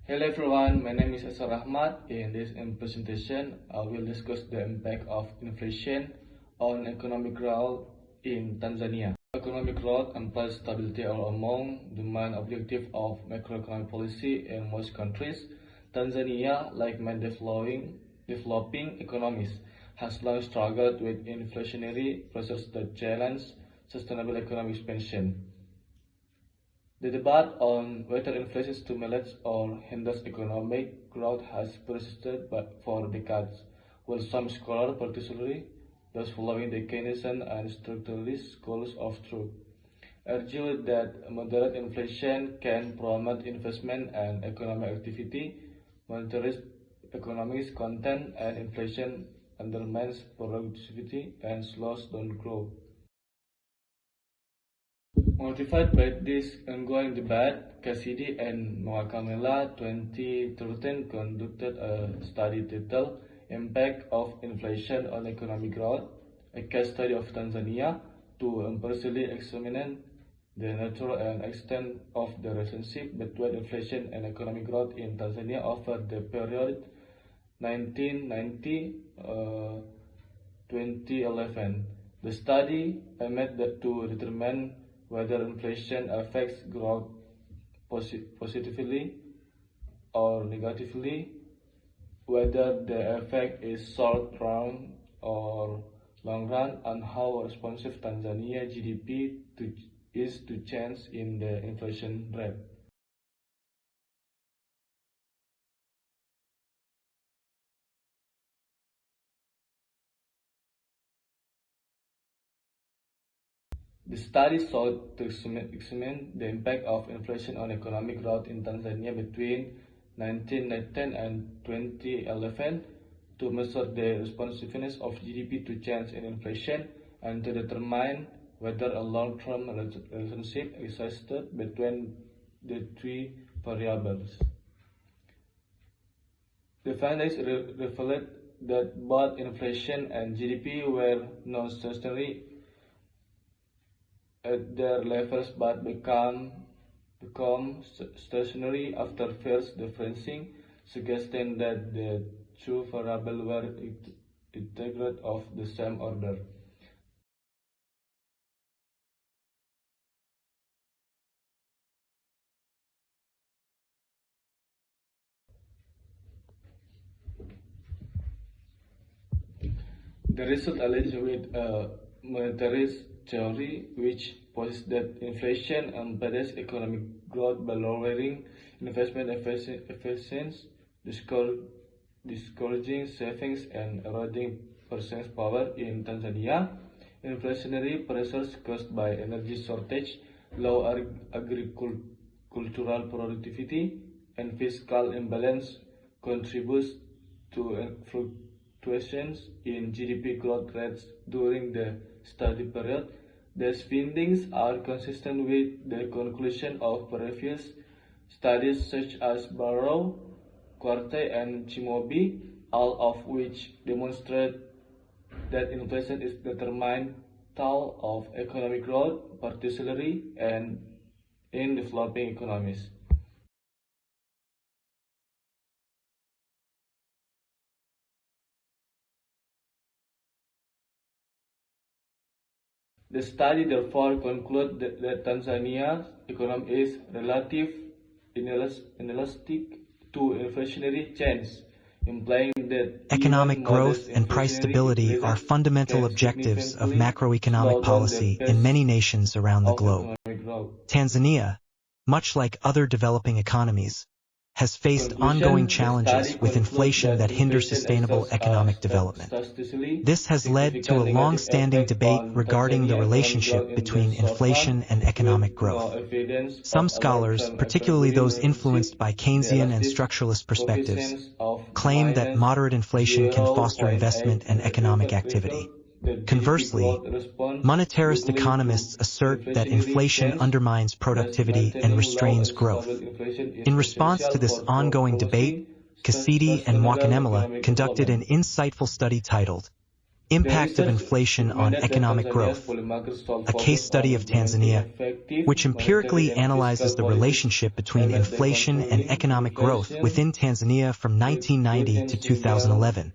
Hello everyone, my name is Aswar Akhmad. In this presentation, I will discuss the impact of inflation on economic growth in Tanzania. Economic growth implies stability are among the main objectives of macroeconomic policy in most countries. Tanzania, like many developing economies, has long struggled with inflationary pressures that challenge sustainable economic expansion. The debate on whether inflation stimulates or hinders economic growth has persisted for decades, while some scholars, particularly those following the Keynesian and structuralist schools of thought, argue that moderate inflation can promote investment and economic activity, monetary economics content, and inflation undermines productivity and slows down growth. Motivated by this ongoing debate, Cassidy and Nwakameela 2013 conducted a study titled Impact of Inflation on Economic Growth, a case study of Tanzania, to impartially examine the nature and extent of the relationship between inflation and economic growth in Tanzania over the period 1990-2011. The study aimed to determine whether inflation affects growth positively or negatively, whether the effect is short-run or long-run, and how responsive Tanzania GDP is to change in the inflation rate. The study sought to examine the impact of inflation on economic growth in Tanzania between 1910 and 2011 to measure the responsiveness of GDP to change in inflation and to determine whether a long-term relationship existed between the three variables. The findings reflect that both inflation and GDP were not stationary at their levels but become stationary after first differencing, suggesting that the two variables were integrate of the same order. The result aligns with a monetarist theory which posits that inflation impedes economic growth by lowering investment efficiency, discouraging savings, and eroding purchasing power in Tanzania. Inflationary pressures caused by energy shortage, low agricultural productivity, and fiscal imbalance contributes to fluctuations in GDP growth rates during the study period. These findings are consistent with the conclusion of previous studies such as Barrow, Quartey, and Chimobi, all of which demonstrate that inflation is determinant of economic growth, particularly in developing economies. The study therefore concludes that Tanzania's economy is relatively inelastic to inflationary change, implying that economic growth and price stability are fundamental objectives of macroeconomic policy in many nations around the globe. Tanzania, much like other developing economies, has faced ongoing challenges with inflation that hinder sustainable economic development. This has led to a long-standing debate regarding the relationship between inflation and economic growth. Some scholars, particularly those influenced by Keynesian and structuralist perspectives, claim that moderate inflation can foster investment and economic activity. Conversely, monetarist economists assert that inflation undermines productivity and restrains growth. In response to this ongoing debate, Cassidy and Nwakameela conducted an insightful study titled Impact of inflation on economic growth. A case study of Tanzania, which empirically analyzes the relationship between inflation and economic growth within Tanzania from 1990 to 2011.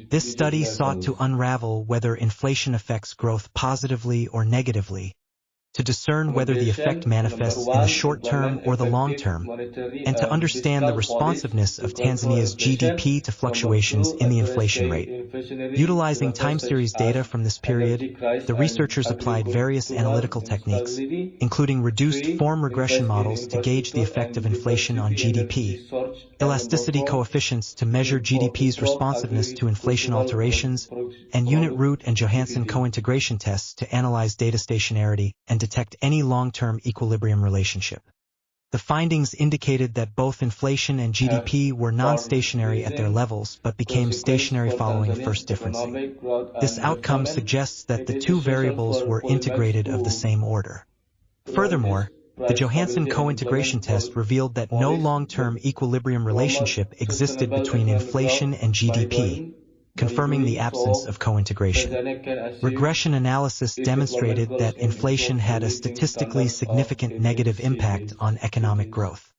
This study sought to unravel whether inflation affects growth positively or negatively, to discern whether the effect manifests in the short term or the long term, and to understand the responsiveness of Tanzania's GDP to fluctuations in the inflation rate. Utilizing time series data from this period, the researchers applied various analytical techniques, including reduced form regression models to gauge the effect of inflation on GDP, elasticity coefficients to measure GDP's responsiveness to inflation alterations, and unit root and Johansen co-integration tests to analyze data stationarity and detect any long-term equilibrium relationship. The findings indicated that both inflation and GDP were non-stationary at their levels but became stationary following first differencing. This outcome suggests that the two variables were integrated of the same order. Furthermore, the Johansen co-integration test revealed that no long-term equilibrium relationship existed between inflation and GDP, confirming the absence of co-integration. Regression analysis demonstrated that inflation had a statistically significant negative impact on economic growth.